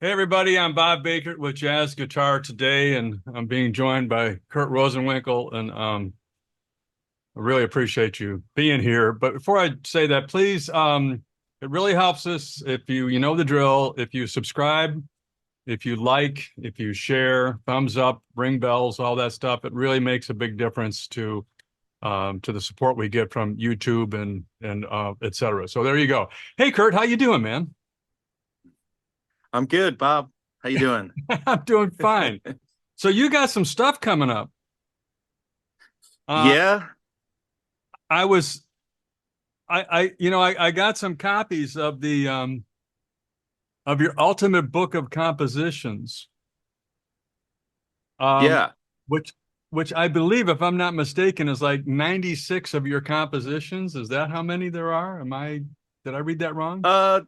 Hey everybody, I'm Bob Bakert with Jazz Guitar today, and I'm being joined by Kurt Rosenwinkel, and I really appreciate you being here. But before I say that, please, it really helps us if you know the drill, if you subscribe, if you like, if you share, thumbs up, ring bells, all that stuff. It really makes a big difference to the support we get from YouTube and et cetera. So there you go. Hey Kurt, how you doing, man? I'm good, Bob. How you doing? I'm doing fine. So you got some stuff coming up. Uh, Yeah, I was, I got some copies of your ultimate book of compositions, um, yeah. which, which I believe, if I'm not mistaken, is like 96 of your compositions. Is that how many there are? Did I read that wrong? Uh,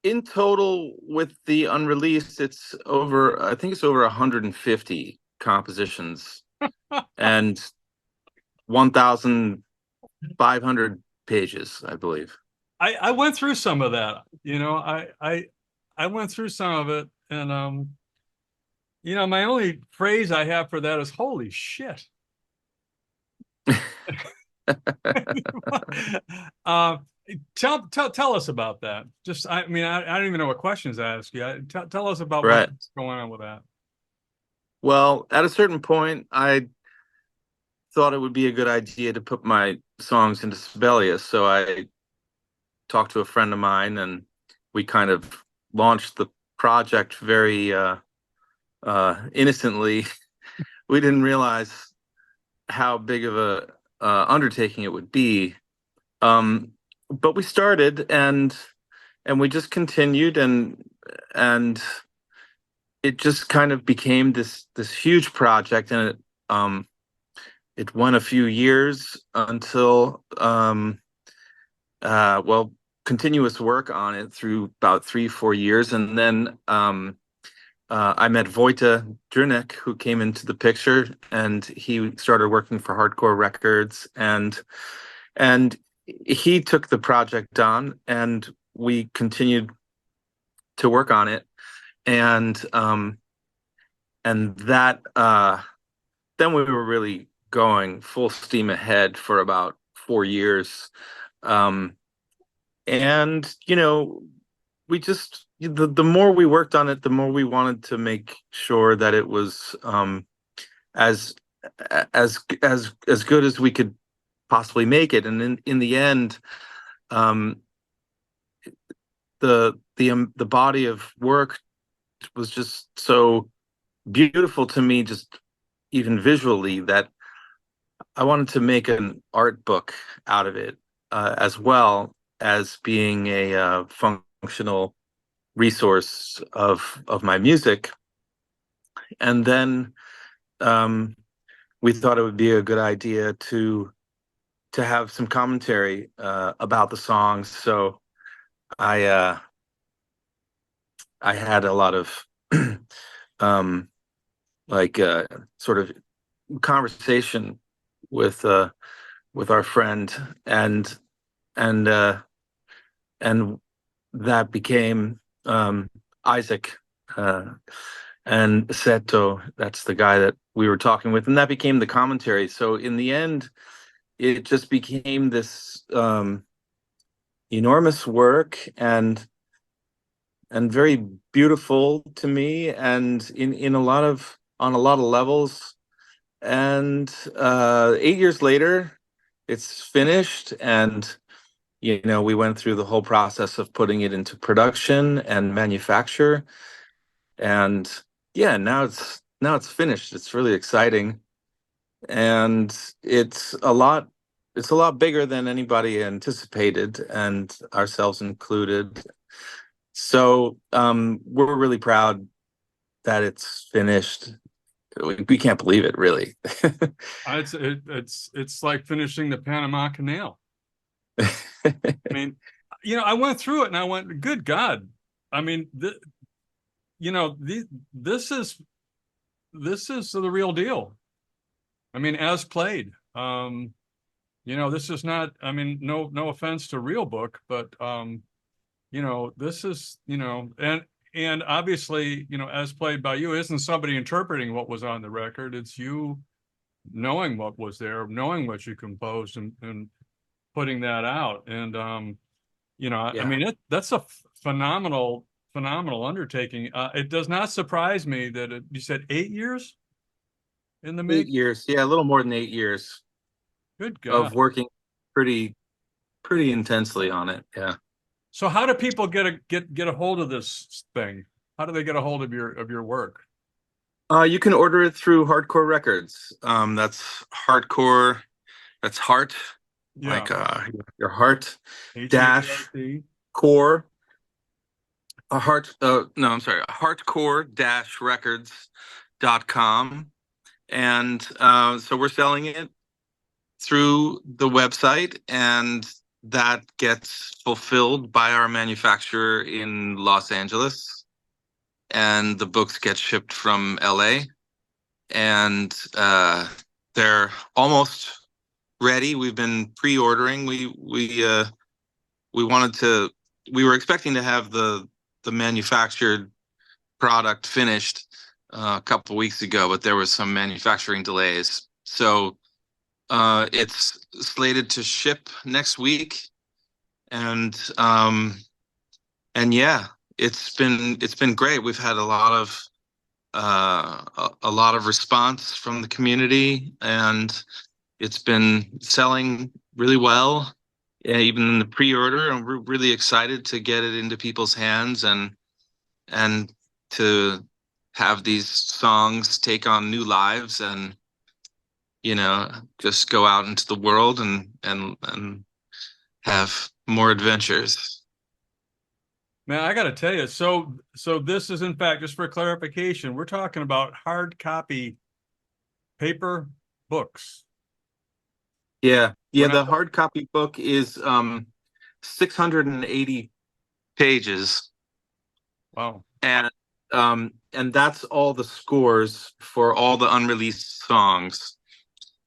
in total, with the unreleased, it's over. I think it's over 150 compositions and 1,500 pages, I believe. I went through some of that. I went through some of it, and my only phrase I have for that is "Holy shit." uh, tell us about that. Just, I mean, I don't even know what questions to ask you. Tell us about Right. what's going on with that. Well, at a certain point, I thought it would be a good idea to put my songs into Sibelius. So I talked to a friend of mine, and we kind of launched the project very innocently. We didn't realize how big of a undertaking it would be. Um, but we started, and we just continued, and it just kind of became this huge project, and it went a few years until well, continuous work on it through about 3 4 years, and then I met Vojta Drnick, who came into the picture, and he started working for Hardcore Records, and he took the project on, and we continued to work on it, and that then we were really going full steam ahead for about 4 years, um, and we just the more we worked on it, the more we wanted to make sure that it was as as good as we could possibly make it. And in the end, um, the body of work was just so beautiful to me, just even visually, that I wanted to make an art book out of it, as well as being a functional resource of my music. And then um, we thought it would be a good idea to have some commentary about the songs. So I I had a lot of um, like sort of conversation with uh, with our friend, and and uh, and that became Isaac, uh, and Seto. That's the guy that we were talking with, and that became the commentary. So in the end, it just became this enormous work, and very beautiful to me, and in a lot of on a lot of levels. And 8 years later, it's finished, and we went through the whole process of putting it into production and manufacture, and yeah, now it's finished. It's really exciting, and it's a lot bigger than anybody anticipated, and ourselves included. So we're really proud that it's finished. We can't believe it, really. It's like finishing the Panama Canal. I mean, I went through it and I went, good God. I mean, you know, the, this is this is the real deal. I mean, as played. This is not, I mean, no offense to real book, but this is, and and obviously, as played by you, isn't somebody interpreting what was on the record. It's you knowing what was there, knowing what you composed, and putting that out. And I Yeah. mean, that's a phenomenal, phenomenal undertaking. It does not surprise me that you said 8 years in the make. 8 years. Yeah, a little more than 8 years Good of God. working pretty pretty intensely on it. Yeah. So how do people get a hold of this thing? How do they get a hold of your work? You can order it through Hardcore Records. That's hardcore. That's heart, Yeah, like your heart dash HEART. core. A heart. No, I'm sorry. Hardcore dash records.com. And so we're selling it through the website, and that gets fulfilled by our manufacturer in Los Angeles, and the books get shipped from LA, and they're almost ready. We've been pre-ordering. We wanted to. We were expecting to have the manufactured product finished a couple weeks ago, but there was some manufacturing delays. So it's slated to ship next week, and yeah, it's been great. We've had a lot of response from the community, and it's been selling really well, yeah, even in the pre-order. And we're really excited to get it into people's hands, and to have these songs take on new lives, and just go out into the world, and have more adventures. Man, I got to tell you, so this is in fact, just for clarification, we're talking about hard copy paper books. Yeah, We're yeah. not. The hard copy book is 680 pages, Wow. and that's all the scores for all the unreleased songs.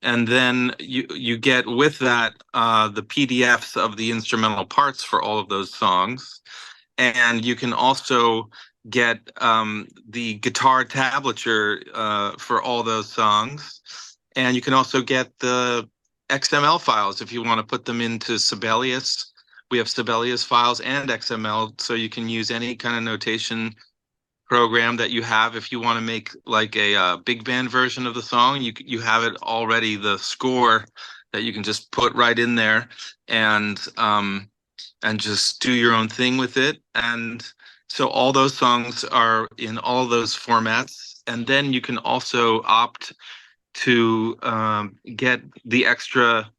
And then you get with that the PDFs of the instrumental parts for all of those songs, and you can also get the guitar tablature for all those songs, and you can also get the XML files if you want to put them into Sibelius. We have Sibelius files and XML, so you can use any kind of notation program that you have. If you want to make like a big band version of the song, you have it already, the score that you can just put right in there, and just do your own thing with it. And so all those songs are in all those formats. And then you can also opt to get the extra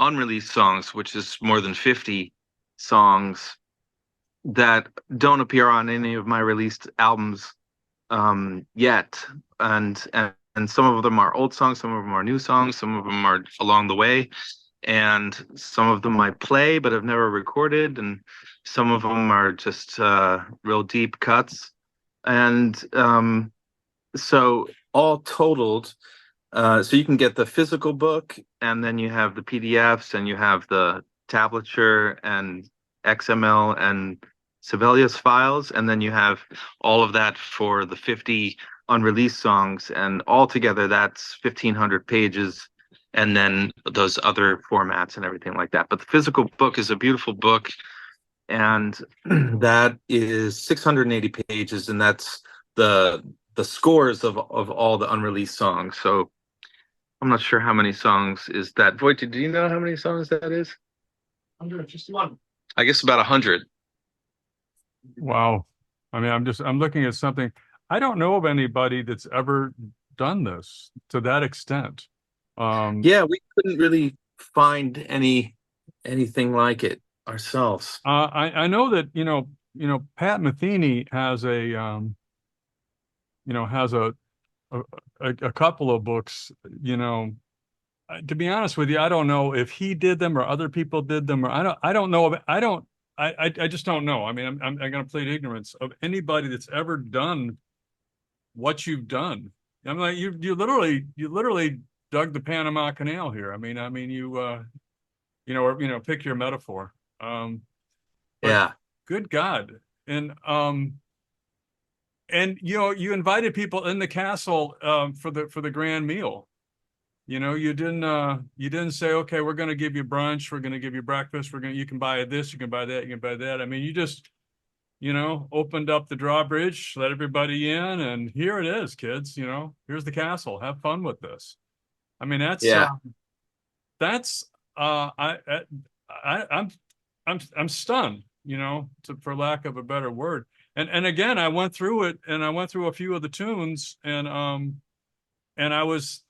unreleased songs, which is more than 50 songs that don't appear on any of my released albums yet. And some of them are old songs, some of them are new songs, some of them are along the way, and some of them I play but have never recorded, and some of them are just real deep cuts. And so all totaled, so you can get the physical book, and then you have the PDFs, and you have the tablature and XML and Sibelius files, and then you have all of that for the 50 unreleased songs, and altogether that's 1,500 pages, and then those other formats and everything like that. But the physical book is a beautiful book, and that is 680 pages, and that's the scores of all the unreleased songs. So I'm not sure how many songs is that. Voight, do you know how many songs that is? 151. I guess about 100. Wow. I mean, I'm looking at something. I don't know of anybody that's ever done this to that extent. Um, Yeah, we couldn't really find anything like it ourselves. I know that, Pat Metheny has a, a couple of books, to be honest with you, I don't know if he did them or other people did them, or I don't know of, I just don't know. I mean, I'm going to plead ignorance of anybody that's ever done what you've done. I'm like, you literally dug the Panama Canal here. I mean, pick your metaphor. But Yeah. good God. And, and you invited people in the castle for the grand meal. You didn't say, okay, we're going to give you brunch, we're going to give you breakfast, you can buy this, you can buy that, you can buy that. I mean, you just opened up the drawbridge, let everybody in, and here it is, kids. Here's the castle. Have fun with this. I mean, Yeah. that's I'm I'm stunned, for lack of a better word. And again, I went through it, and I went through a few of the tunes, and I was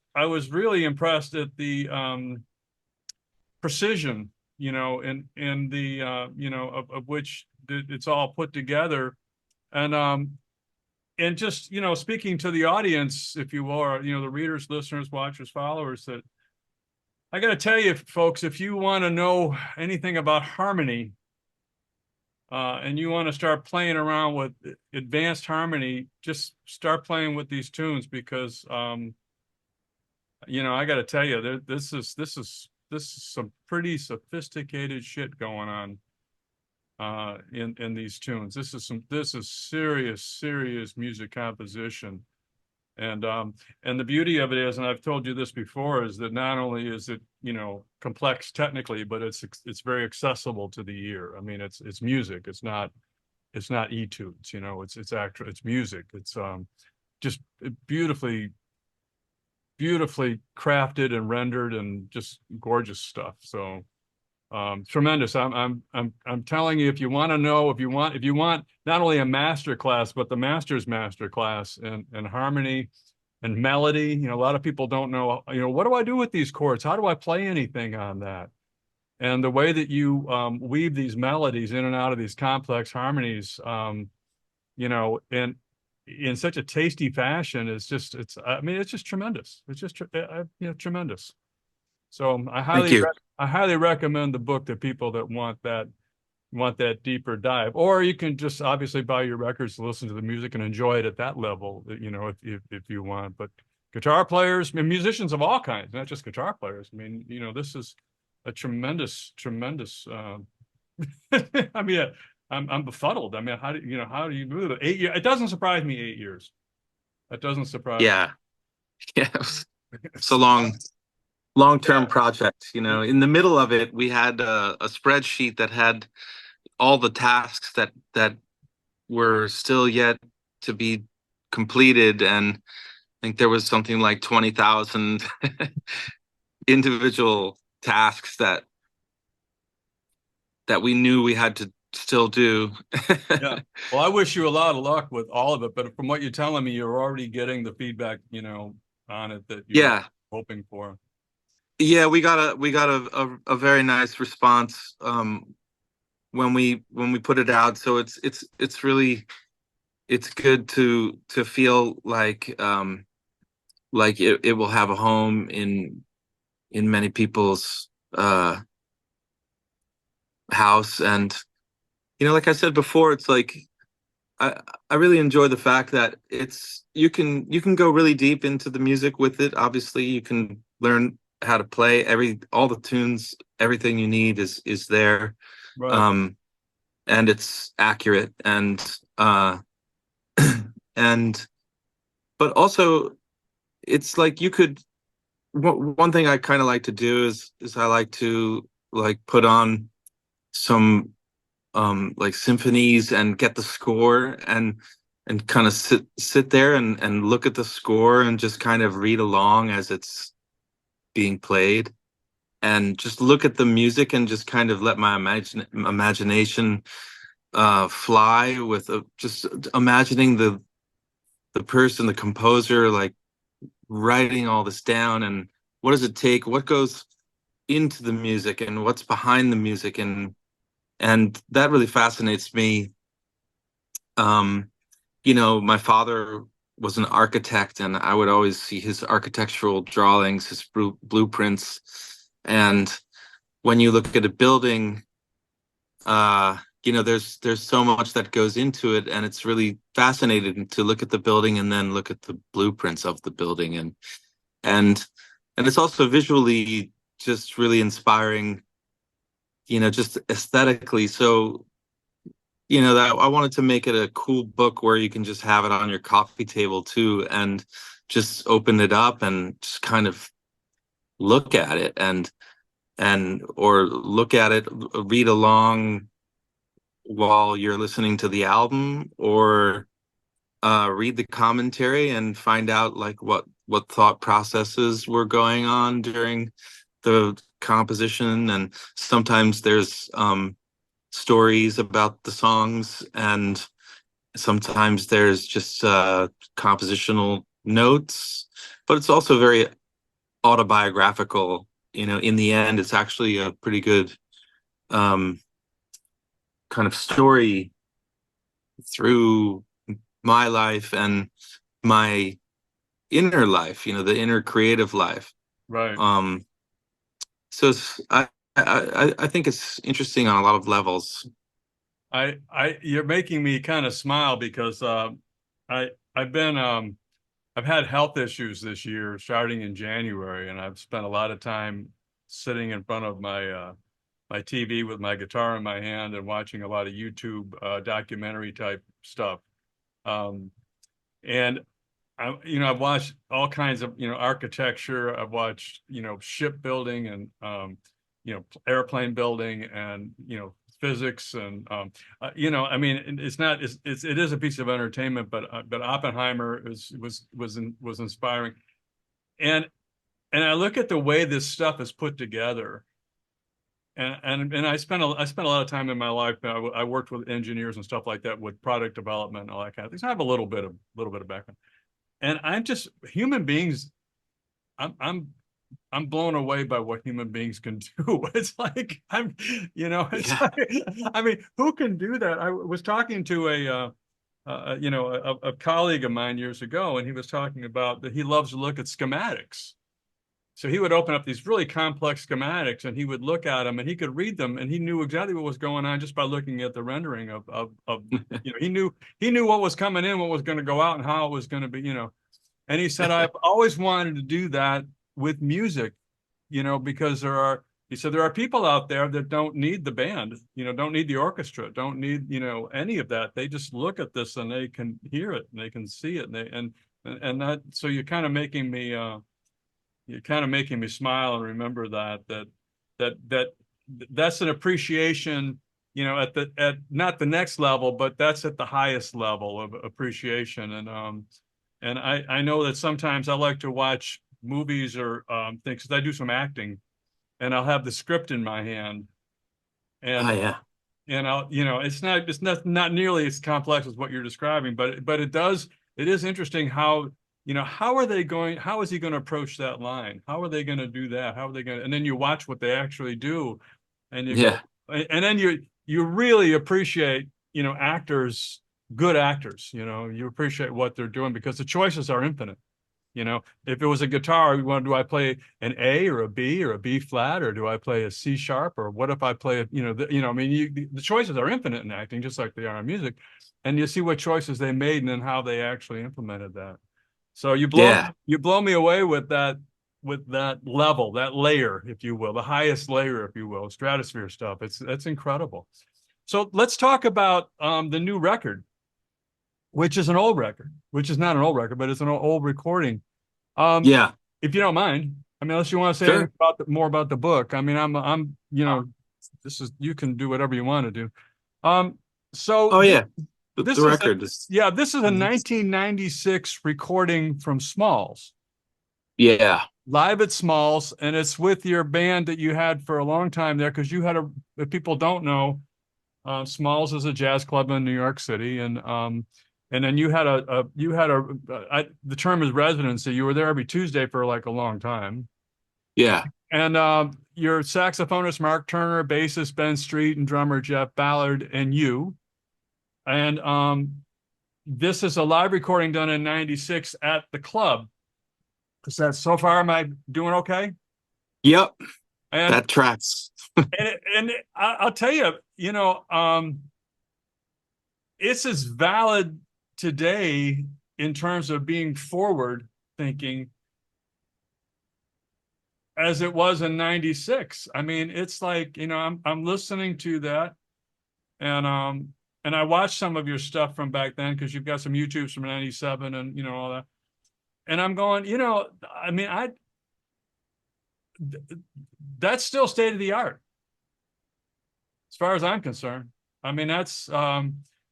really impressed at the precision, in the of which it's all put together, and just speaking to the audience, if you will, or, the readers, listeners, watchers, followers, that I got to tell you, folks, if you want to know anything about harmony, and you want to start playing around with advanced harmony, just start playing with these tunes, because I got to tell you, this is some pretty sophisticated shit going on in these tunes. This is serious music composition. And the beauty of it is, and I've told you this before, is that not only is it, complex technically, but it's very accessible to the ear. I mean, it's music. It's not etudes, it's music. It's just beautifully crafted and rendered, and just gorgeous stuff. So tremendous. I'm telling you, if you want to know, if you want not only a master class, but the master's master class, and harmony and melody. A lot of people don't know, what do I do with these chords? How do I play anything on that? And the way that you weave these melodies in and out of these complex harmonies, and in such a tasty fashion, I mean, it's just tremendous. It's just tremendous. So Thank you. I highly recommend the book to people that want that deeper dive. Or you can just obviously buy your records to listen to the music and enjoy it at that level, if you want. But guitar players and musicians of all kinds, not just guitar players. I mean, this is a tremendous. I mean, I'm befuddled. I mean, how do you move it? 8 years? It doesn't surprise me. 8 years. That doesn't surprise me. Yeah. Yeah. It's a long-term project. In the middle of it, we had a spreadsheet that had all the tasks that were still yet to be completed, and I think there was something like 20,000 individual tasks that we knew we had to still do. Yeah. Well, I wish you a lot of luck with all of it, but from what you're telling me, you're already getting the feedback, on it that you were Yeah. hoping for. Yeah, we got a very nice response when we put it out. So it's really, it's good to feel like it will have a home in many people's house. And like I said before, it's like I really enjoy the fact that you can go really deep into the music with it. Obviously, you can learn how to play all the tunes. Everything you need is there. Right. um and it's accurate, and but also it's like you could one thing I kind of like to do is I like to like put on some like symphonies and get the score, and kind of sit there and look at the score and just kind of read along as it's being played, and just look at the music and just kind of let my imagination fly with just imagining the person, the composer, like writing all this down, and what does it take, what goes into the music, and what's behind the music, and that really fascinates me. um my father was an architect, and I would always see his architectural drawings, his blueprints. And when you look at a building, there's so much that goes into it, and it's really fascinating to look at the building and then look at the blueprints of the building, and it's also visually just really inspiring, just aesthetically. So that I wanted to make it a cool book where you can just have it on your coffee table too, and just open it up and just kind of look at it, and or look at it, read along while you're listening to the album, or read the commentary and find out like what thought processes were going on during the composition. And sometimes there's stories about the songs, and sometimes there's just compositional notes, but it's also very autobiographical. In the end, it's actually a pretty good um, kind of story through my life and my inner life, the inner creative life. Right. Um, so I think it's interesting on a lot of levels. You're making me kind of smile because I I've been I've had health issues this year starting in January, and I've spent a lot of time sitting in front of my TV with my guitar in my hand and watching a lot of YouTube documentary type stuff. Um, and I've watched all kinds of, architecture. I've watched, shipbuilding and, airplane building and, physics and, I mean, it is a piece of entertainment, but Oppenheimer was inspiring. And, and I look at the way this stuff is put together. And I spent a lot of time in my life. I worked with engineers and stuff like that with product development and all that kind of things. I have a little bit of background, and I'm just human beings. I'm I'm blown away by what human beings can do. It's like it's Yeah. like, I mean, who can do that? I was talking to a colleague of mine years ago, and he was talking about that he loves to look at schematics. So he would open up these really complex schematics and he would look at them and he could read them and he knew exactly what was going on just by looking at the rendering of he knew what was coming in, what was going to go out and how it was going to be, And he said, I've always wanted to do that with music, because he said, there are people out there that don't need the band, don't need the orchestra, don't need, any of that. They just look at this and they can hear it and they can see it. And that, so you're kind of making me smile and remember that that's an appreciation, at not the next level, but that's at the highest level of appreciation. And I know that sometimes I like to watch movies or things, 'cause I do some acting, and I'll have the script in my hand, Oh and yeah. I'll, not nearly as complex as what you're describing, but it is interesting how, how is he going to approach that line? How are they going to do that? How are they going to, and then you watch what they actually do and you go, Yeah. and then you really appreciate, actors, good actors, you appreciate what they're doing because the choices are infinite. If it was a guitar, do I play an A or a B or a B flat, or do I play a C sharp, or what if I play a, I mean, the choices are infinite in acting, just like they are in music, and you see what choices they made and then how they actually implemented that. So Yeah. you blow me away with that level, that layer, if you will, the highest layer, if you will, stratosphere stuff. That's incredible. So let's talk about the new record, which is an old record, which is not an old record, but it's an old recording. Um, Yeah. if you don't mind, I mean, unless you want to say anything Sure. about more about the book. I mean, this is, you can do whatever you want to do. Um, so Oh th yeah. The this is a record is. yeah, this is a Mhm. 1996 recording from Smalls, Yeah. live at Smalls, and it's with your band that you had for a long time there, because you had if people don't know, Smalls is a jazz club in New York City, and then you had the term is residency. You were there every Tuesday for like a long time, Yeah. and your saxophonist Mark Turner, bassist Ben Street, and drummer Jeff Ballard, and you. And this is a live recording done in '96 at the club. Is that so far? Am I doing okay? Yep. And That tracks. I'll tell you, it's as valid today in terms of being forward thinking as it was in '96. I mean, it's like, I'm listening to that, and and I watched some of your stuff from back then because you've got some YouTubes from '97 and all that. And I'm going, I mean, that's still state of the art as far as I'm concerned. I mean, that's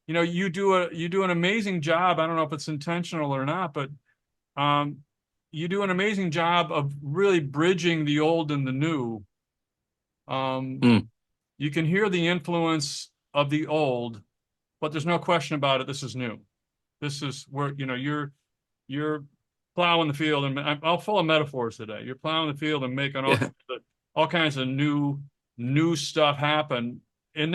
you do an amazing job. I don't know if it's intentional or not, but um, you do an amazing job of really bridging the old and the new. Mm. You can hear the influence of the old, but there's no question about it. This is new. This is where you're plowing the field, and I'm all full of metaphors today. You're plowing the field and making Yeah. all kinds of new stuff happen. And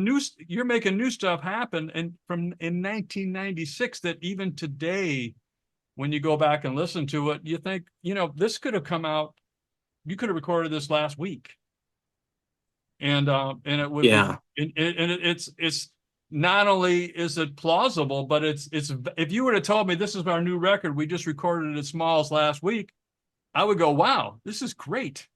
new, you're making new stuff happen. And from in 1996, that even today, when you go back and listen to it, you think, this could have come out. You could have recorded this last week, and it would be, Yeah. it's not only is it plausible, but it's if you would have told me this is our new record, we just recorded it at Smalls last week, I would go, wow, this is great.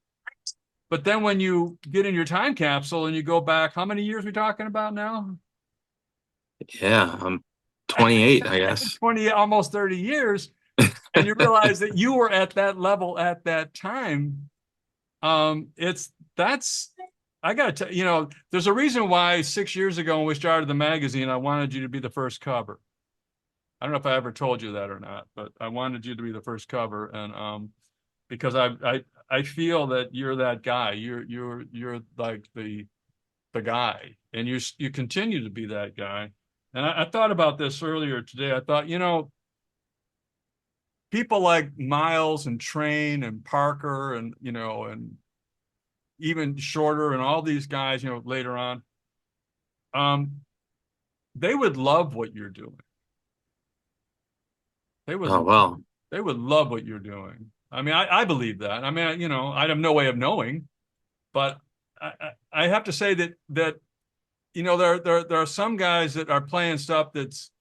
But then when you get in your time capsule and you go back, how many years are we talking about now? Yeah. I'm 28, I guess. 20, almost 30 years. And you realize that you were at that level at that time. I got to tell there's a reason why 6 years ago when we started the magazine, I wanted you to be the first cover. I don't know if I ever told you that or not, but I wanted you to be the first cover, and because I feel that you're that guy. You're like the guy, and you continue to be that guy. And I thought about this earlier today. I thought, people like Miles and Train and Parker and even Shorter and all these guys, later on, they would love what you're doing. They would Oh, well. they would love what you're doing. I mean, I believe that. I mean, I have no way of knowing, but I have to say that there are some guys that are playing stuff that's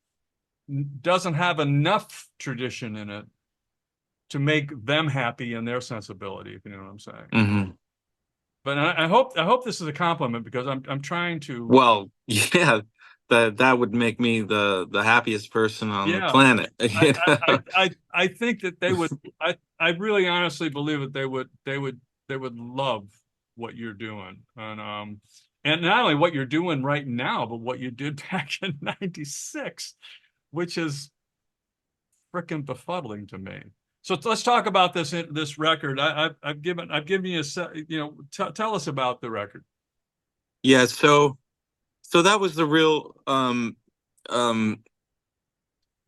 doesn't have enough tradition in it to make them happy in their sensibility, if you know what I'm saying. Hmm. But I hope this is a compliment because I'm trying to. Well, yeah, that would make me the happiest person on the Yeah, planet. I think that they would. I really honestly believe that they would love what you're doing, and not only what you're doing right now, but what you did back in '96, which is freaking befuddling to me. So let's talk about this record. I've given you tell us about the record. Yeah, so that was the real um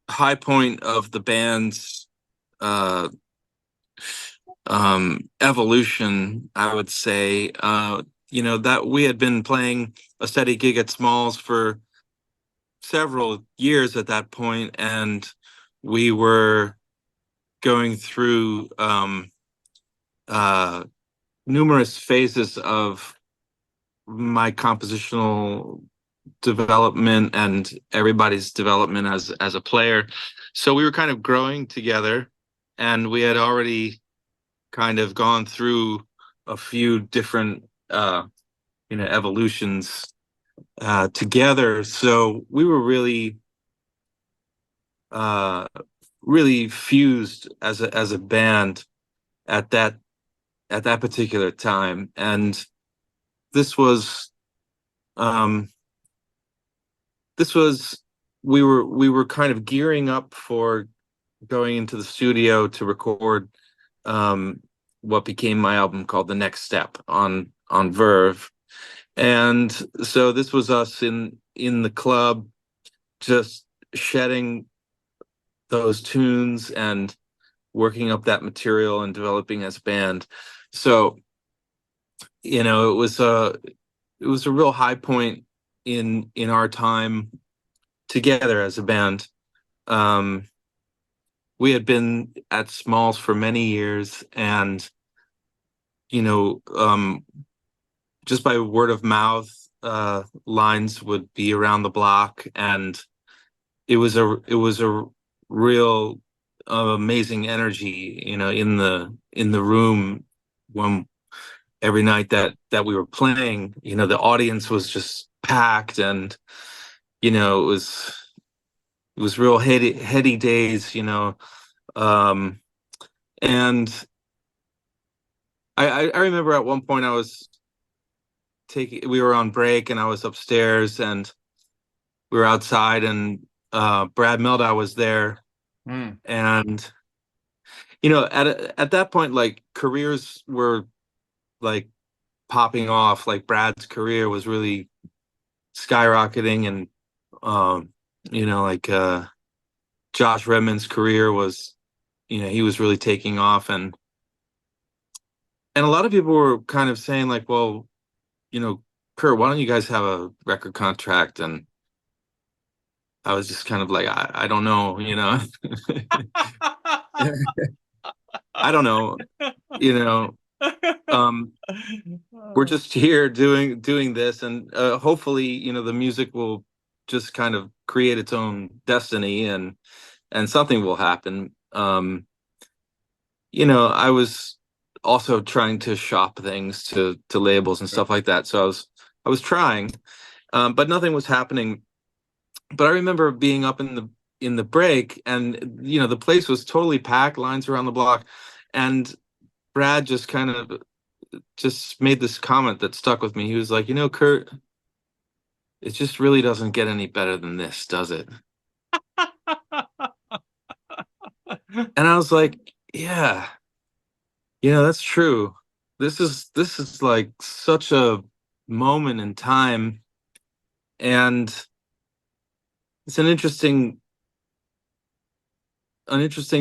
high point of the band's uh evolution, I would say. That we had been playing a steady gig at Smalls for several years at that point, and we were going through uh numerous phases of my compositional development and everybody's development as a player. So we were kind of growing together, and we had already kind of gone through a few different evolutions together. So we were uh really fused as a band at that particular time. And this was um this was we were kind of gearing up for going into the studio to record what became my album called The Next Step on Verve. And so this was us in the club, just shedding those tunes and working up that material and developing as a band. So it was a real high point in our time together as a band. We had been at Smalls for many years, and just by word of mouth, lines would be around the block, and it was a real amazing energy, in the room when every night that we were playing. The audience was just packed, and it was real heady days, um, and I remember at one point we were on break and I was upstairs and we were outside and Brad Mehldau was there. Mm. And at that point, like, careers were like popping off. Like, Brad's career was really skyrocketing, and um like, Josh Redman's career was, he was really taking off, and a lot of people were kind of saying, like, well, Kurt, why don't you guys have a record contract? And I was just kind of like, I don't know, I don't know, you know. Um, we're just here doing this, and hopefully, the music will just kind of create its own destiny, and something will happen. I was also trying to shop things to labels and stuff like that, so I was trying, but nothing was happening. But I remember being up in the break, and the place was totally packed, lines around the block, and Brad just kind of just made this comment that stuck with me. He was like, Kurt, it just really doesn't get any better than this, does it? And I was like, yeah, that's true. This is like such a moment in time, and it's an interesting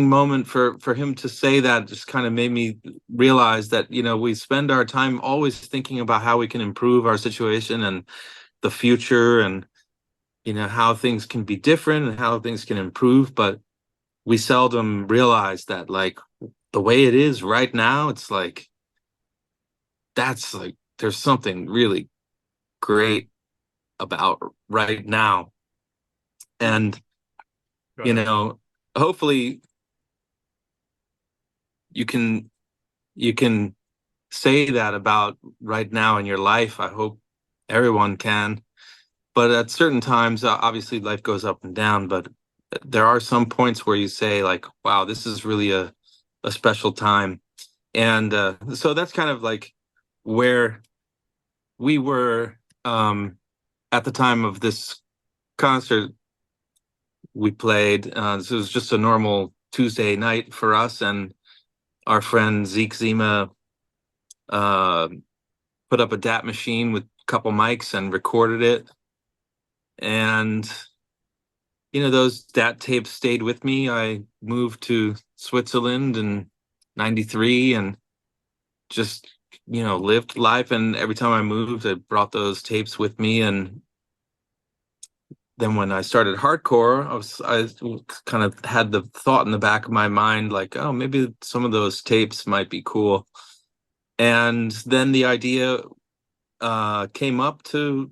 moment for him to say that. Just kind of made me realize that we spend our time always thinking about how we can improve our situation and the future, and how things can be different and how things can improve, but we seldom realize that, like, the way it is right now, it's like that's like there's something really great about right now. And Go you ahead. know hopefully you can say that about right now in your life. I hope everyone can. But at certain times, obviously life goes up and down, but there are some points where you say, like, wow, this is really a special time. And so that's kind of like where we were, at the time of this concert we played. This was just a normal Tuesday night for us, and our friend Zeke Zima uh, put up a DAT machine with a couple mics and recorded it. And those DAT tapes stayed with me. I moved to Switzerland in '93 and just lived life. And every time I moved, I brought those tapes with me. And then when I started hardcore, I kind of had the thought in the back of my mind, like, oh, maybe some of those tapes might be cool. And then the idea came up to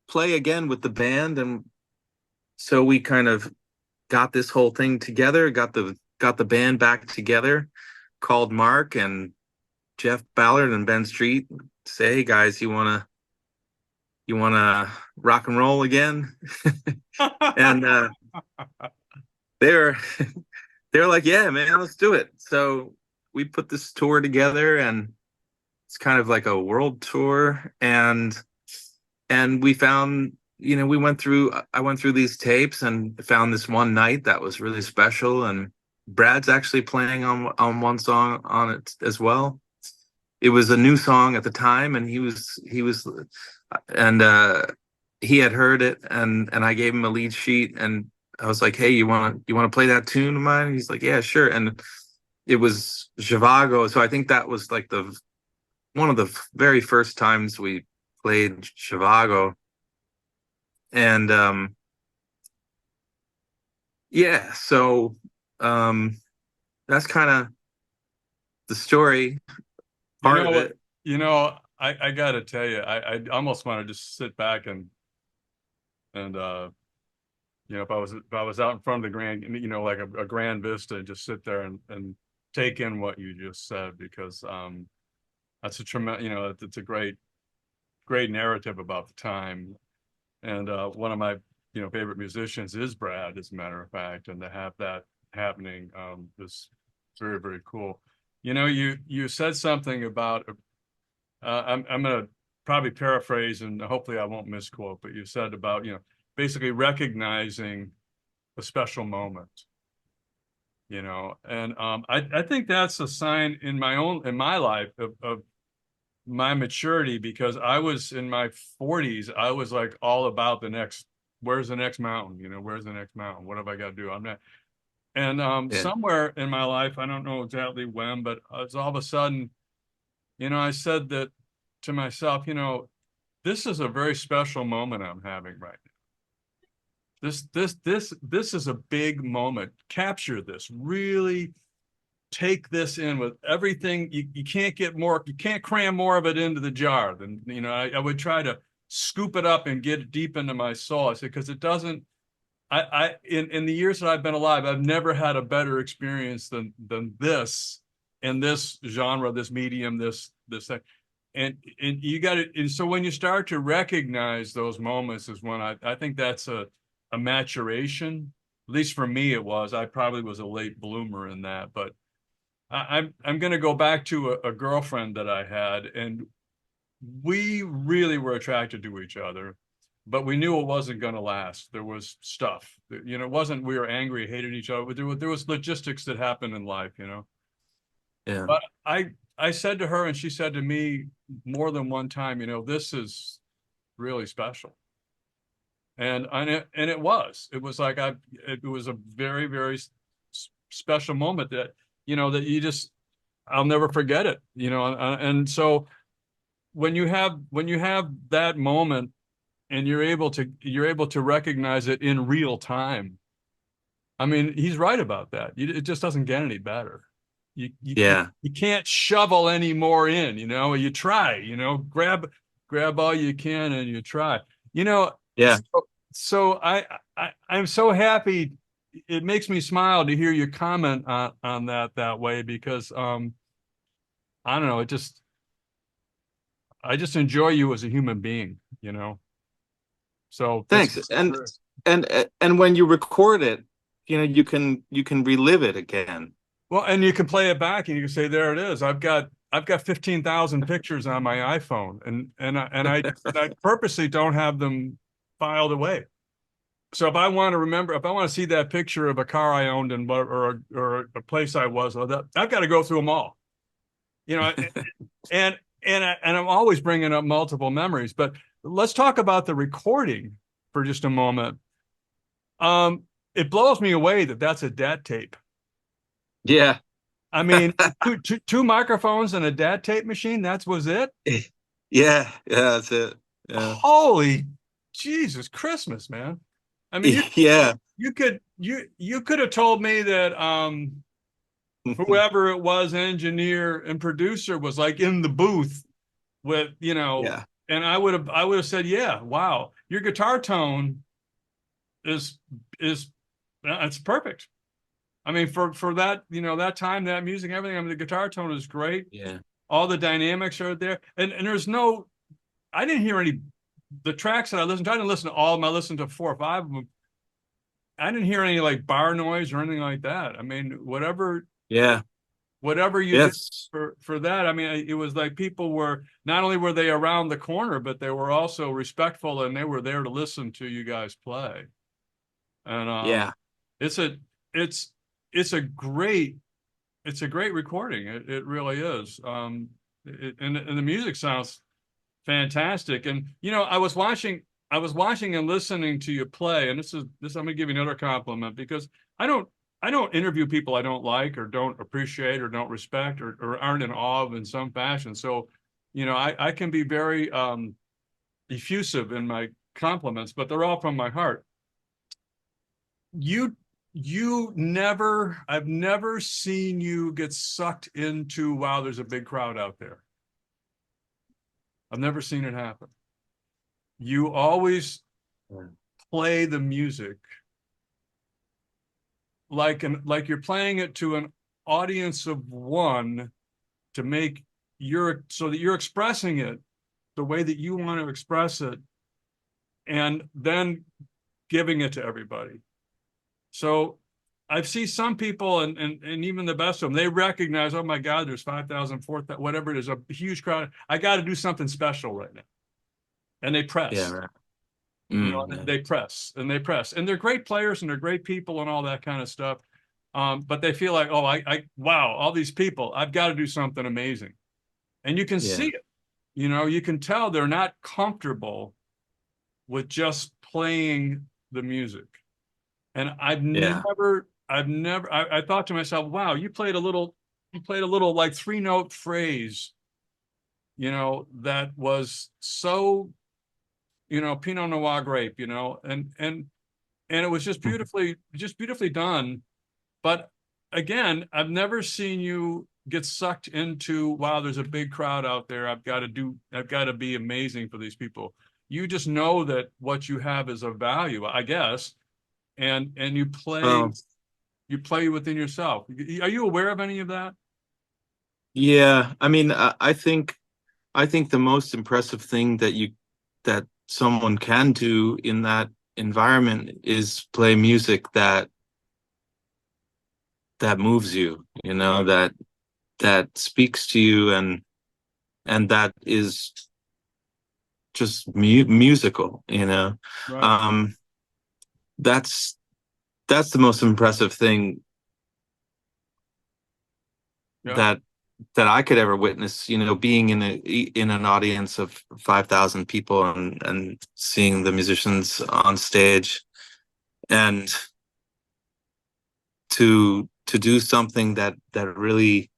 play again with the band, and so we kind of got this whole thing together, got the band back together, called Mark and Jeff Ballard and Ben Street, say, hey guys, you wanna rock and roll again? And they were they were like, yeah, man, let's do it. So we put this tour together, and it's kind of like a world tour, and we found, I went through these tapes and found this one night that was really special, and Brad's actually playing on one song on it as well. It was a new song at the time, and and he had heard it, and I gave him a lead sheet, and I was like, hey, you want to play that tune of mine? And he's like, yeah, sure. And it was Zhivago. So I think that was like the one of the very first times we played Zhivago. And yeah, so um that's kind of the story, You part know of what? it. I gotta tell you, I almost want to just sit back and if I was out in front of the grand, like a grand vista, and just sit there and take in what you just said, because that's a tremendous, it's a great narrative about the time. And one of my favorite musicians is Brad, as a matter of fact, and to have that happening is very, very cool. You said something about I'm going to probably paraphrase and hopefully I won't misquote, but you said about, basically recognizing a special moment, and I think that's a sign in my life of my maturity, because I was in my 40s. I was like all about where's the next mountain? Where's the next mountain? What have I got to do? I'm not. And Yeah. somewhere in my life, I don't know exactly when, but it's all of a sudden, I said that to myself, this is a very special moment I'm having right now. This is a big moment. Capture this. Really take this in with everything. You can't get more. You can't cram more of it into the jar. Than I would try to scoop it up and get it deep into my soul. I said, because it doesn't. In the years that I've been alive, I've never had a better experience than this in this genre, this medium, this thing. And you got it. And so when you start to recognize those moments is when I think that's a maturation. At least for me, it was. I probably was a late bloomer in that. But I'm going to go back to a girlfriend that I had, and we really were attracted to each other, but we knew it wasn't going to last. There was stuff, it wasn't we were angry, hated each other, but there was logistics that happened in life. Yeah. But I said to her, and she said to me more than one time, this is really special. And it was like it was a very, very special moment that that I'll never forget it. And so when you have that moment and you're able to recognize it in real time, I mean, he's right about that. It just doesn't get any better. Yeah. You can't shovel any more in. You try. Grab all you can and you try. Yeah. So I'm so happy. It makes me smile to hear you comment on that way, because I don't know. I just enjoy you as a human being. So that's Thanks. And when you record it, you can relive it again. well, and you can play it back and you can say, there it is. I've got 15,000 pictures on my iPhone, and I purposely don't have them filed away. So if I want to see that picture of a car I owned or a place I was, I've got to go through them all. And I'm always bringing up multiple memories. But let's talk about the recording for just a moment. It blows me away that that's a DAT tape. Yeah. I mean, two microphones and a DAT tape machine. That was it. Yeah. Yeah. That's it. Yeah. Holy Jesus Christmas, man! I mean, Yeah. you could have told me that whoever it was, engineer and producer, was like in the booth with Yeah. and I would have said, yeah, wow, your guitar tone is it's perfect. I mean, for that, that time, that music, everything. I mean, the guitar tone is great. Yeah. All the dynamics are there, and I didn't hear any. The tracks that I listened to, I didn't listen to all of them. I listened to 4 or 5 of them. I didn't hear any like bar noise or anything like that. I mean, Yeah. whatever you did Yes. for that. I mean, it was like people were not only were they around the corner, but they were also respectful, and they were there to listen to you guys play. And Yeah. it's a it's it's a great recording. It really is. And the music sounds fantastic. And I was watching and listening to you play, and this I'm going to give you another compliment, because I don't interview people I don't like or don't appreciate or don't respect or aren't in awe of in some fashion. So, I can be very effusive in my compliments, but they're all from my heart. I've never seen you get sucked into, wow, there's a big crowd out there. I've never seen it happen. You always play the music like you're playing it to an audience of one, so that you're expressing it the way that you want to express it. And then giving it to everybody. So I've seen some people, and even the best of them, they recognize, oh my God, there's 5,000, 4,000, whatever it is, a huge crowd. I got to do something special right now. And they Yeah, press, right. and Yeah. they press and they press. And they're great players and they're great people and all that kind of stuff. But they feel like, oh, wow, all these people, I've got to do something amazing. And you can see Yeah. it. You can tell they're not comfortable with just playing the music. And Yeah. I thought to myself, wow, you played a little like three-note phrase, that was so, Pinot Noir grape, and it was just beautifully done. But again, I've never seen you get sucked into, wow, there's a big crowd out there. I've got to be amazing for these people. You just know that what you have is of value, I guess, and Well, you play within yourself. Are you aware of any of that? yeah. I mean, I think the most impressive thing that someone can do in that environment is play music that moves you, Right, that speaks to you, and that is just musical, right, um that's that's the most impressive thing yeah, that I could ever witness, being in an audience of 5,000 people, and seeing the musicians on stage, and to do something that really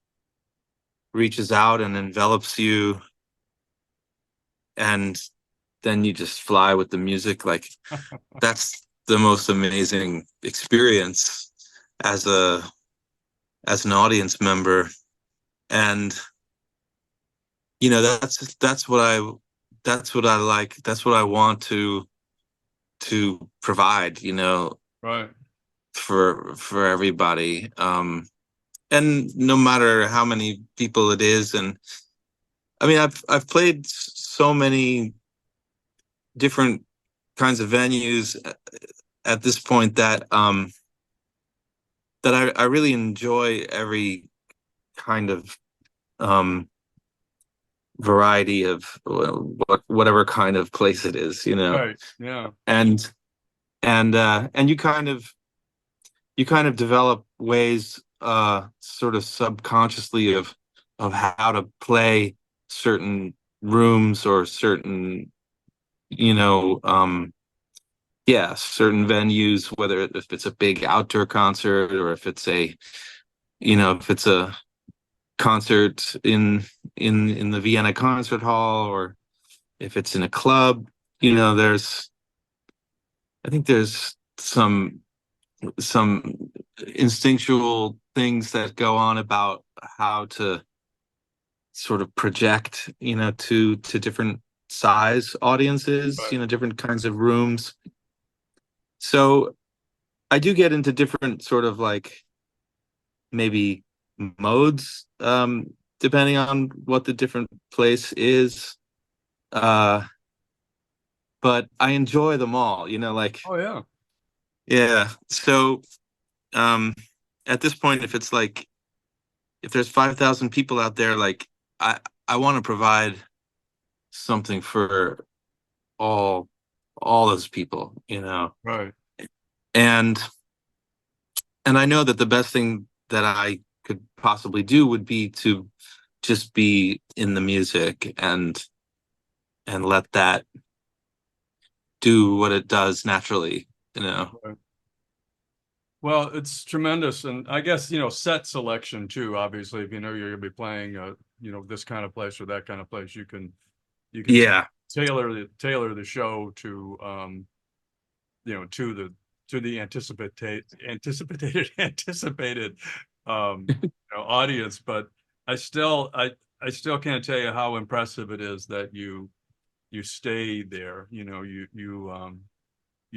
reaches out and envelops you, and then you just fly with the music. Like, that's the most amazing experience as a as an audience member. And that's what I like, that's what I want to provide, right. for everybody. And no matter how many people it is. And I mean, I've played so many different kinds of venues at this point, that I really enjoy every kind of um variety of whatever kind of place it is, Right. Yeah. and and you kind of develop ways, sort of subconsciously, of how to play certain rooms, or certain, you know yeah, certain venues, whether if it's a big outdoor concert, or if it's a concert in the Vienna Concert Hall, or if it's in a club. There's I think there's some instinctual things that go on about how to sort of project, to different size audiences, Right. different kinds of rooms. So I do get into different sort of, like, maybe modes, depending on what the different place is. Uh, but I enjoy them all, like, Oh yeah. yeah. So, um, at this point, if there's 5,000 people out there, like, I I want to provide something for all all those people, Right. and I know that the best thing that I could possibly do would be to just be in the music, and let that do what it does naturally. Right. Well, it's tremendous, and I guess set selection too. Obviously, if you know you're going to be playing, this kind of place or that kind of place, you can Yeah. tailor the show to to the anticipated audience. But I still I still can't tell you how impressive it is that you stay there. You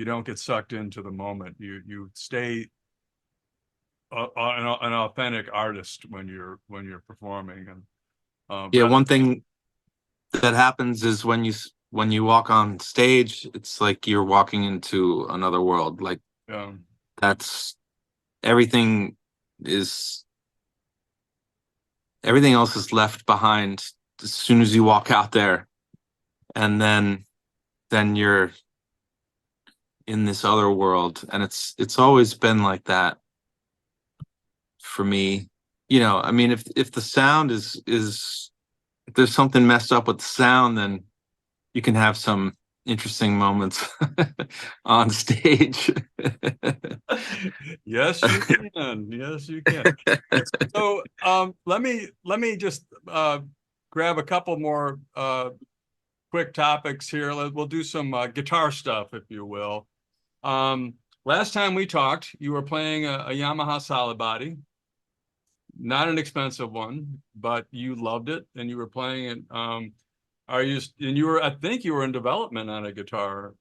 don't get sucked into the moment. You stay an authentic artist when you're performing. And Yeah, but one thing that happens is, when you walk on stage, it's like you're walking into another world. Like Yeah. that's everything is everything else is left behind as soon as you walk out there, and then you're in this other world, and it's always been like that for me. I mean, if the sound is if there's something messed up with the sound, then you can have some interesting moments on stage. Yes, you can. Yes, you can. So let me just grab a couple more quick topics here. We'll do some guitar stuff, if you will. Um, Last time we talked, you were playing a Yamaha solid body, not an expensive one, but you loved it and you were playing it. And you were, I think you were in development on a guitar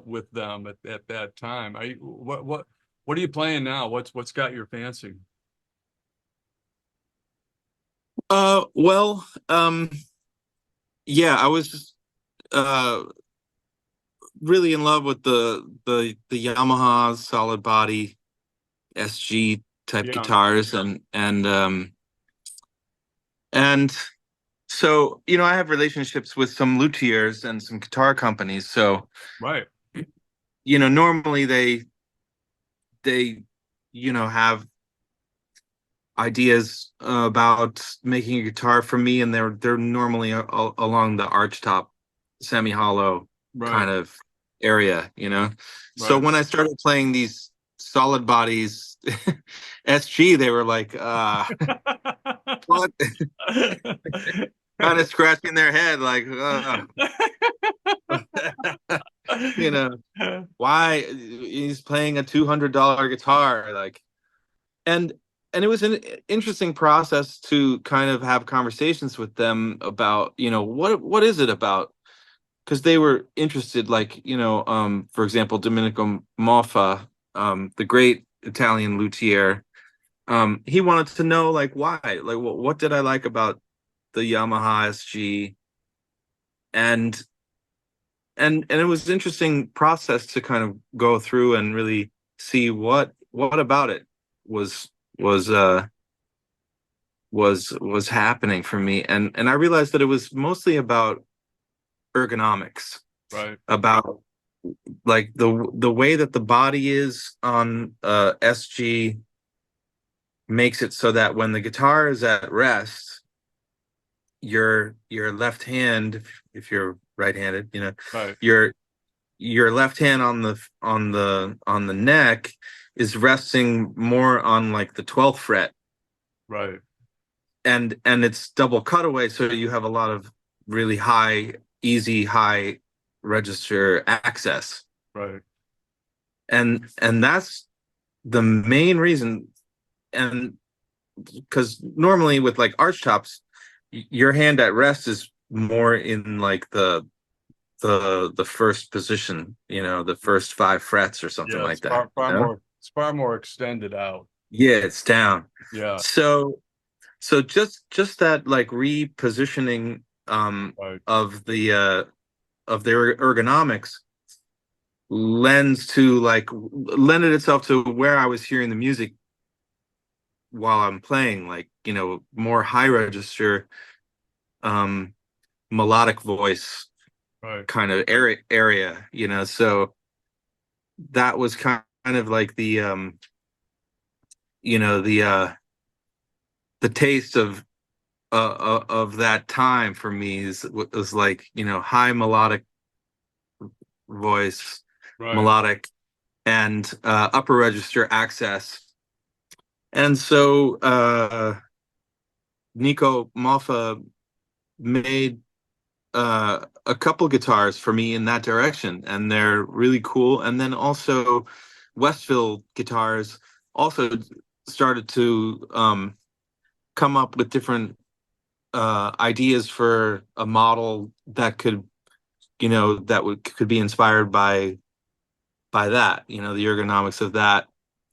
with them at that time. Are you, what are you playing now? What's got your fancy? Well, yeah, I was uh really in love with the Yamaha solid body SG type Yeah, guitars, and so I have relationships with some luthiers and some guitar companies. So right, normally they have ideas about making a guitar for me, and they're normally along the archtop, semi-hollow right, kind of area. So right. when I started playing these solid bodies SG, they were like, what? Kind of scratching their head like, you know, why he's playing a $200 guitar, like. And and it was an interesting process to kind of have conversations with them about what is it about, because they were interested, like for example, Domenico Moffa, the great Italian luthier. He wanted to know, like, why, like, what did I like about the Yamaha SG. And and it was an interesting process to kind of go through and really see what about it was was uh was happening for me. And I realized that it was mostly about ergonomics, Right, about like the way that the body is on SG makes it so that when the guitar is at rest, your left hand, if you're right-handed, right, your your left hand on the neck is resting more on like the 12th fret, right, and it's double cutaway, so you have a lot of really easy high register access. right, And that's the main reason. And because normally with like arch tops, your hand at rest is more in like the first position, the first 5 frets or something yeah. like that. It's far more extended out. Yeah, it's down. Yeah, So just that like repositioning right, of their ergonomics lended itself to where I was hearing the music while I'm playing, like, more high register, um melodic voice right, kind of area. So that was kind of like you know the uh the taste of that time for me was like, high melodic voice, right, melodic, and upper register access. And so Nico Malfa made a couple guitars for me in that direction, and they're really cool. And then also Westville guitars also started to come up with different ideas for a model that could be inspired by that, the ergonomics of that.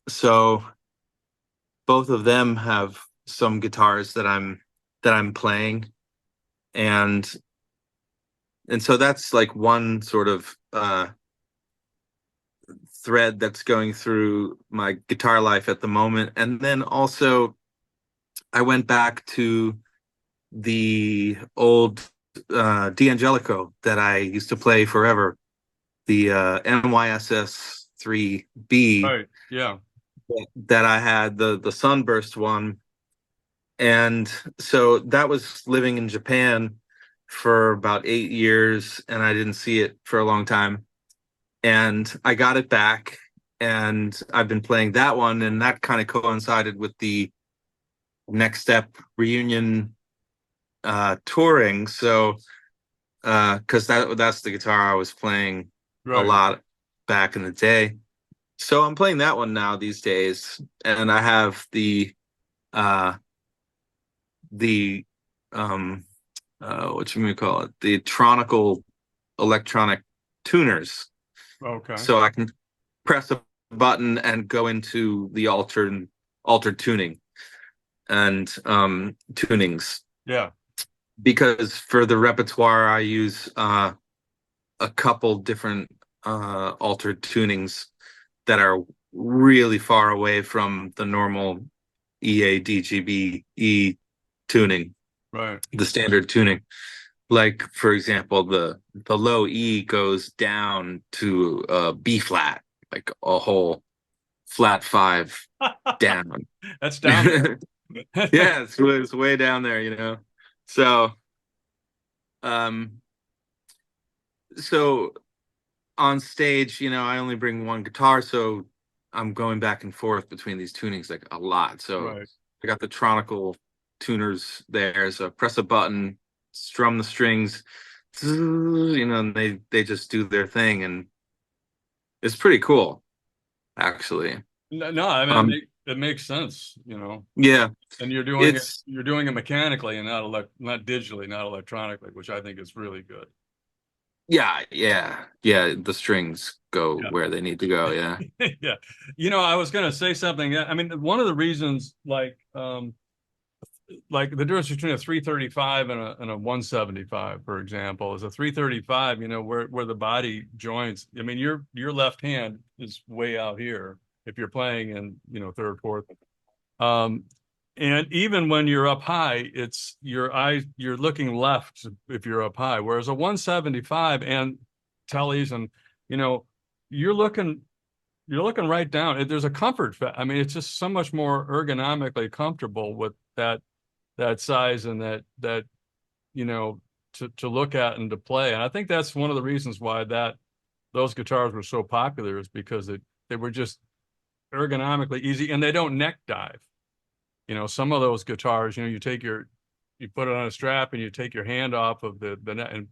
So both of them have some guitars that I'm playing, and and so that's like one sort of thread that's going through my guitar life at the moment. And then also I went back to the old D'Angelico that I used to play forever, the NYSS 3B Right. Yeah. that I had, the Sunburst one. And so that was living in Japan for about 8 years, and I didn't see it for a long time. And I got it back, and I've been playing that one, and that kind of coincided with the Next Step reunion touring. So because that's the guitar I was playing a Right. lot back in the day. So I'm playing that one now these days, and I have uh the what you may call it, the Tronical electronic tuners, Okay. so I can press a button and go into the altered tuning and tunings, Yeah. because for the repertoire I use a couple different altered tunings that are really far away from the normal EADGB tuning, Right. the standard tuning. Like for example, the low E goes down to B flat, like a whole flat five down. That's down Yeah, there. it's way down there, you know. So um so on stage, you know, I only bring one guitar, so I'm going back and forth between these tunings like a lot. So Right. I got the Tronical tuners there, so press a button, strum the strings, you know, and they just do their thing, and it's pretty cool, actually. No, no, I mean Um, it makes sense, yeah, and it's you're doing it mechanically and not digitally, not electronically, which I think is really good. yeah. The strings go Yeah. where they need to go. Yeah. Yeah. I was going to say something. I mean, one of the reasons like the difference between a 335 and a 175, for example, is a 335, where the body joins. I mean, your left hand is way out here if you're playing in, third, fourth. Um, and even when you're up high, it's your eyes, you're looking left if you're up high, whereas a 175 and tellies and, you know, you're looking you're looking right down. There's a comfort. I mean, it's just so much more ergonomically comfortable with that size and that you know to look at and to play. And I think that's one of the reasons why those guitars were so popular is because they were just ergonomically easy and they don't neck dive. Some of those guitars, you put it on a strap and you take your hand off of the net and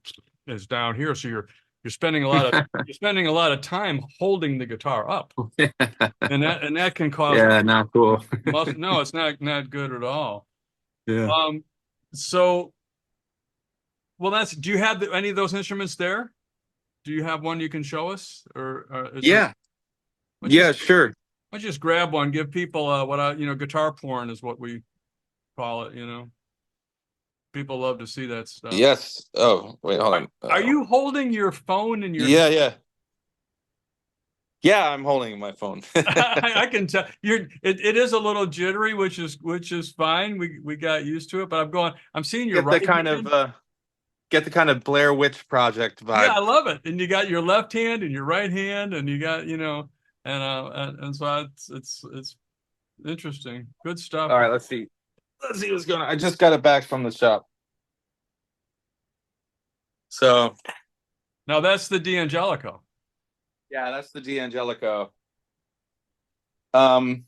it's down here. So you're spending a lot of you're spending a lot of time holding the guitar up. And that can cause Yeah, not cool. no, it's not good at all. Yeah. Um, so well, do you have any of those instruments there? Do you have one you can show us, or is there? Yeah. Let's Yeah, just sure. let's just grab one. Give people guitar porn is what we call it. People love to see that stuff. Yes. Oh, wait, hold Are, on. are you holding your phone in your hand? Yeah. Yeah, I'm holding my phone. I can tell it is a little jittery, which is fine. We got used to it, but I'm seeing your Get the right kind hand. of get the kind of Blair Witch Project Yeah, vibe. I love it. And you got your left hand and your right hand, and you got, and so it's interesting. Good stuff. All right, let's see. Let's see what's going on. I just got it back from the shop. So, Now that's the D'Angelico. yeah, that's the D'Angelico. Um,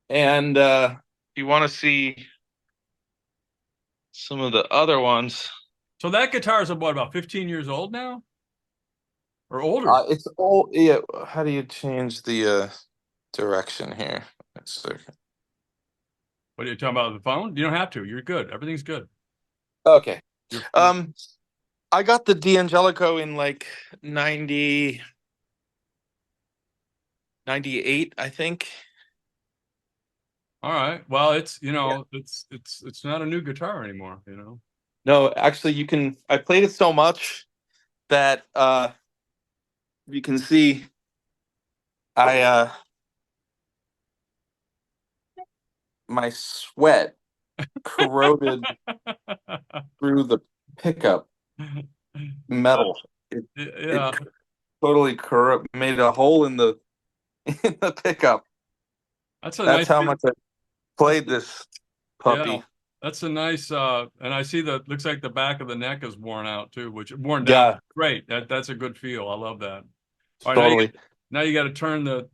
and if you want to see some of the other ones, So that guitar is about 15 years old now or older. it's all, yeah. How do you change the direction here? Let's see. What are you talking about the phone? You don't have to. You're good. Everything's good. Okay. You're Um, I got the D'Angelico in like 90, 98, I think. all right. Well, it's Yeah. it's not a new guitar anymore. No, actually, I played it so much that you can see I my sweat corroded through the pickup metal. It Yeah, totally made a hole in the in the pickup. that's a That's nice how piece. much I played this Yeah, puppy. that's a nice and I see that looks like the back of the neck is worn out too, which worn down. Yeah, Great. That's a good feel. I love that. All right, totally. now you got to turn the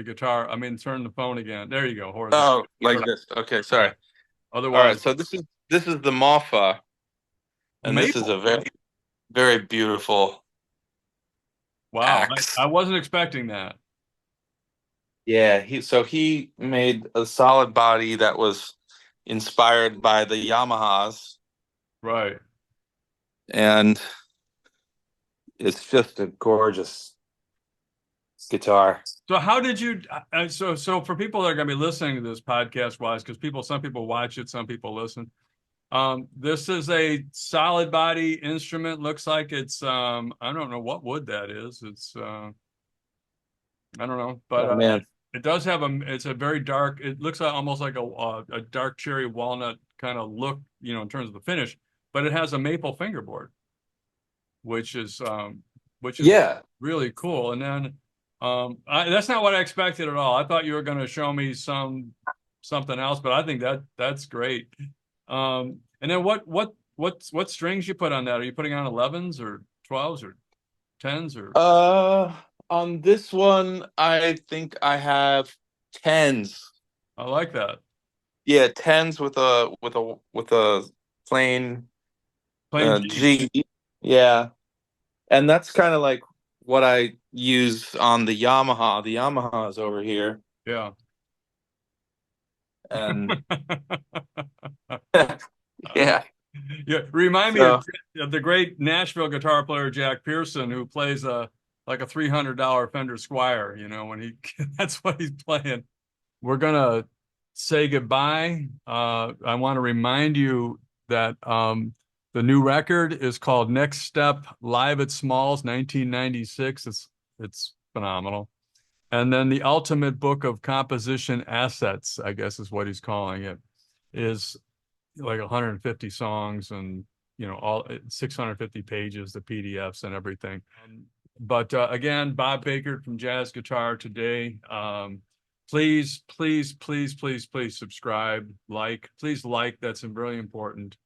guitar. I mean, turn the phone again. There you go, horizontal. Oh, like this. Okay, Yeah. sorry. All Otherwise, right, so this is the Mofa, and this is maple. a very beautiful Wow, I axe. wasn't expecting that. Yeah, he made a solid body that was inspired by the Yamahas, Right. and it's just a gorgeous guitar. So how did you so for people that are going to be listening to this podcast wise, because some people watch it, some people listen. This is a solid body instrument. Looks like it's I don't know what wood that is. It's I don't know, but Oh man. it does have it's a very dark. It looks like almost like a dark cherry walnut kind of look, in terms of the finish. But it has a maple fingerboard, which is which is Yeah. really cool. And then that's not what I expected at all. I thought you were going to show me something else, but I think that's great. And then what strings you put on that? Are you putting on 11s or 12s or 10s or Uh, on this one, I think I have tens. I like that. Yeah, tens with a plain Plain G. G. Yeah, and that's kind of like what I use on the Yamaha. The Yamaha is over here, Yeah. and yeah. Yeah, remind me So of the great Nashville guitar player Jack Pearson, who plays like a $300 Fender Squire. When he that's what he's playing. We're gonna say goodbye. I want to remind you that the new record is called Next Step Live at Smalls, 1996. It's phenomenal. And then the Ultimate Book of Composition Assets, I guess is what he's calling it, is like 150 songs and all 650 pages, the PDFs and everything. But again, Bob Bakert from Jazz Guitar today. Please, please, please, please, please subscribe, please like. That's really important.